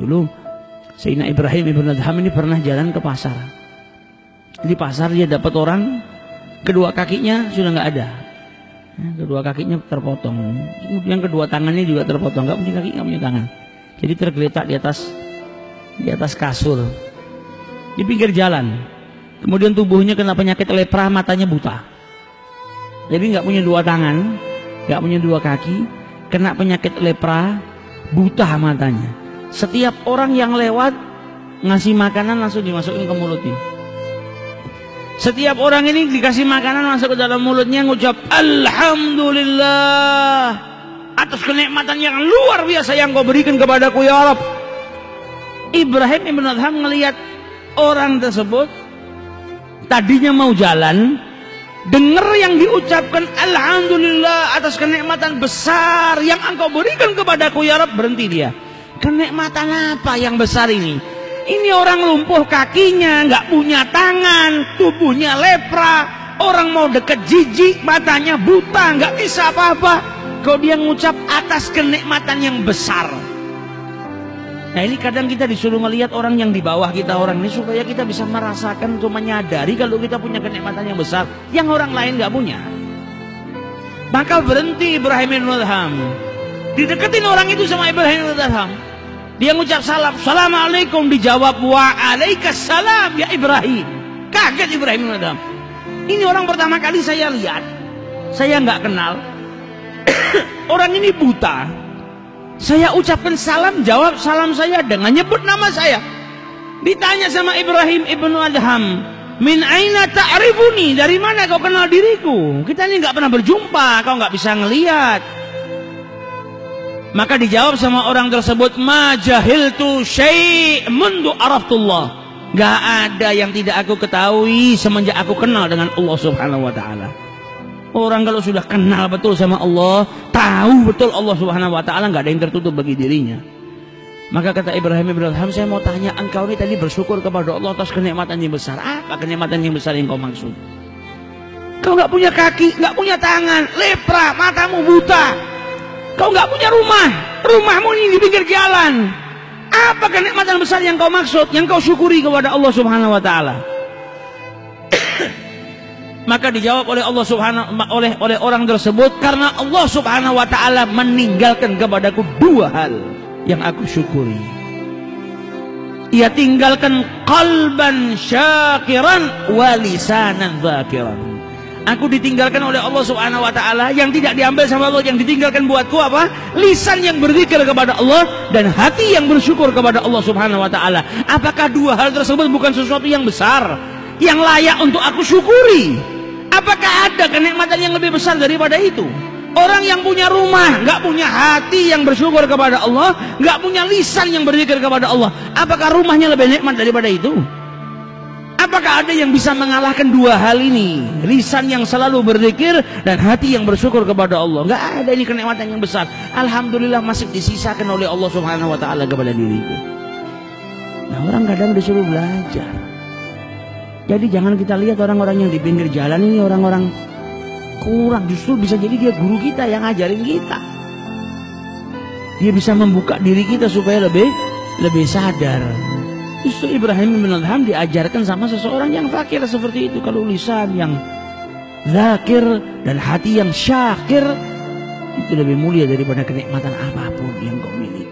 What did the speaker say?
Dulu Sayyidina Ibrahim ibn Adham ini pernah jalan ke pasar. Di pasar dia dapat orang, kedua kakinya sudah nggak ada, kedua kakinya terpotong, kemudian kedua tangannya juga terpotong, nggak punya kaki, nggak punya tangan. Jadi tergeletak di atas kasur di pinggir jalan. Kemudian tubuhnya kena penyakit lepra, matanya buta. Jadi nggak punya dua tangan, nggak punya dua kaki, kena penyakit lepra, buta matanya. Setiap orang yang lewat ngasih makanan langsung dimasukin ke mulutnya. Setiap orang ini dikasih makanan masuk ke dalam mulutnya, ngucap Alhamdulillah atas kenikmatan yang luar biasa yang kau berikan kepadaku ya Allah. Ibrahim ibn Adham ngelihat orang tersebut tadinya mau jalan, dengar yang diucapkan Alhamdulillah atas kenikmatan besar yang engkau berikan kepadaku ya Rabb, berhenti dia. Kenikmatan apa yang besar ini? Ini orang lumpuh kakinya, nggak punya tangan, tubuhnya lepra, orang mau deket jijik, matanya buta, nggak bisa apa-apa. Kau dia ngucap atas kenikmatan yang besar. Nah ini kadang kita disuruh melihat orang yang di bawah kita orang ini supaya kita bisa merasakan untuk menyadari kalau kita punya kenikmatan yang besar yang orang lain nggak punya. Maka berhenti Ibrahim ibn Adham, dideketin orang itu sama Ibrahim ibn Adham. Dia ngucap salam, Assalamualaikum, dijawab Waalaikumsalam ya Ibrahim. Kaget Ibrahim ibn Adham. Ini orang pertama kali saya lihat, saya nggak kenal. Orang ini buta. Saya ucapkan salam, jawab salam saya dengan nyebut nama saya. Ditanya sama Ibrahim ibn Adham, min aina ta'rifuni, dari mana kau kenal diriku? Kita ini nggak pernah berjumpa, kau nggak bisa ngelihat. Maka dijawab sama orang tersebut, ma jahiltu syai' mundu araftullah. Gak ada yang tidak aku ketahui semenjak aku kenal dengan Allah Subhanahu wa taala. Orang kalau sudah kenal betul sama Allah, tahu betul Allah Subhanahu wa taala, gak ada yang tertutup bagi dirinya. Maka kata Ibrahim ibn Adham, saya mau tanya, engkau ini tadi bersyukur kepada Allah atas kenikmatan yang besar. Apa kenikmatan yang besar yang kau maksud? Kau gak punya kaki, gak punya tangan, lepra, matamu buta. Kau nggak punya rumah, rumahmu ini di pinggir jalan. Apa kenikmatan besar yang kau maksud, yang kau syukuri kepada Allah Subhanahu wa taala? Maka dijawab oleh Allah Subhanahu oleh orang tersebut, karena Allah Subhanahu wa taala meninggalkan kepadaku dua hal yang aku syukuri. Ia tinggalkan qalban syakiran wa lisanan dzakiran. Aku ditinggalkan oleh Allah Subhanahu wa taala, yang tidak diambil sama Allah, yang ditinggalkan buatku apa? Lisan yang berzikir kepada Allah dan hati yang bersyukur kepada Allah Subhanahu wa taala. Apakah dua hal tersebut bukan sesuatu yang besar yang layak untuk aku syukuri? Apakah ada kenikmatan yang lebih besar daripada itu? Orang yang punya rumah, nggak punya hati yang bersyukur kepada Allah, nggak punya lisan yang berzikir kepada Allah, apakah rumahnya lebih nikmat daripada itu? Apakah ada yang bisa mengalahkan dua hal ini? Lisan yang selalu berzikir dan hati yang bersyukur kepada Allah. Nggak ada, ini kenikmatan yang besar. Alhamdulillah masih disisakan oleh Allah Subhanahu wa taala kepada diriku. Nah, orang kadang disuruh belajar. Jadi jangan kita lihat orang-orang yang di pinggir jalan ini orang-orang kurang, justru bisa jadi dia guru kita yang ngajarin kita. Dia bisa membuka diri kita supaya lebih sadar. Justru Ibrahim bin Adham diajarkan sama seseorang yang fakir seperti itu. Kalau lisan yang zakir dan hati yang syakir, itu lebih mulia daripada kenikmatan apapun yang kau miliki.